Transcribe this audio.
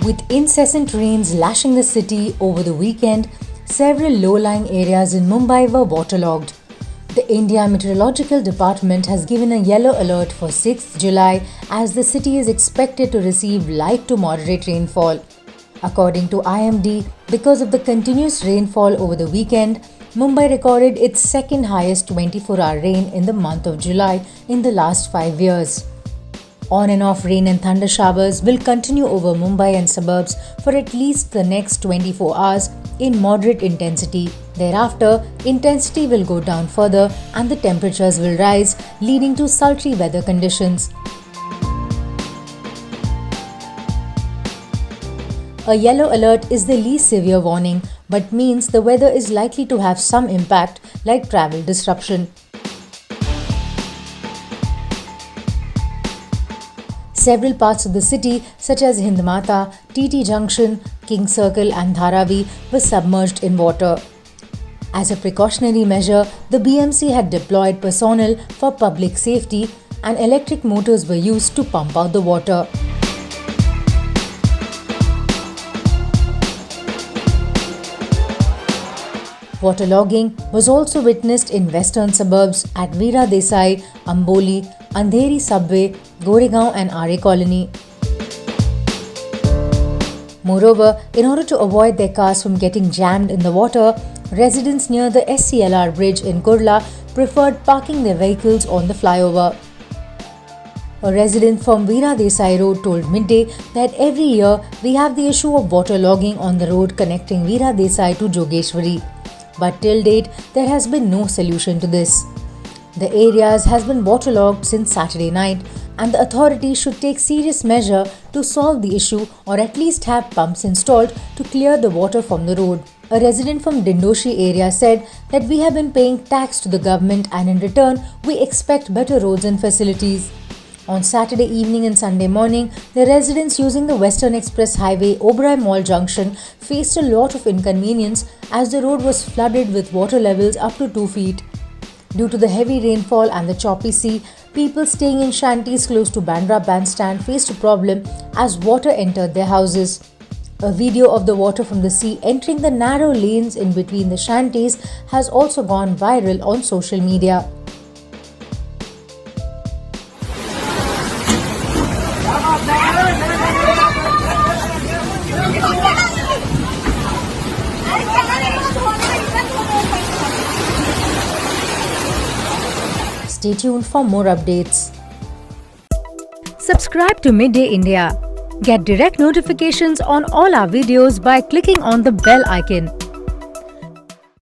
With incessant rains lashing the city over the weekend, several low-lying areas in Mumbai were waterlogged. The India Meteorological Department has given a yellow alert for 6th July as the city is expected to receive light to moderate rainfall. According to IMD, because of the continuous rainfall over the weekend, Mumbai recorded its second highest 24-hour rain in the month of July in the last 5 years. On and off rain and thunder showers will continue over Mumbai and suburbs for at least the next 24 hours in moderate intensity. Thereafter, intensity will go down further and the temperatures will rise, leading to sultry weather conditions. A yellow alert is the least severe warning, but means the weather is likely to have some impact like travel disruption. Several parts of the city such as Hindmata, TT Junction, King Circle and Dharavi were submerged in water. As a precautionary measure, the BMC had deployed personnel for public safety and electric motors were used to pump out the water. Waterlogging was also witnessed in western suburbs at Veera Desai, Amboli, Andheri Subway, Goregaon and RA Colony. Moreover, in order to avoid their cars from getting jammed in the water, residents near the SCLR bridge in Kurla preferred parking their vehicles on the flyover. A resident from Veera Desai Road told Midday that every year we have the issue of waterlogging on the road connecting Veera Desai to Jogeshwari. But till date, there has been no solution to this. The areas has been waterlogged since Saturday night and the authorities should take serious measure to solve the issue or at least have pumps installed to clear the water from the road. A resident from Dindoshi area said that we have been paying tax to the government and in return we expect better roads and facilities. On Saturday evening and Sunday morning, the residents using the Western Express Highway Oberoi Mall Junction faced a lot of inconvenience as the road was flooded with water levels up to 2 feet. Due to the heavy rainfall and the choppy sea, people staying in shanties close to Bandra Bandstand faced a problem as water entered their houses. A video of the water from the sea entering the narrow lanes in between the shanties has also gone viral on social media. Stay tuned for more updates. Subscribe to Midday India. Get direct notifications on all our videos by clicking on the bell icon.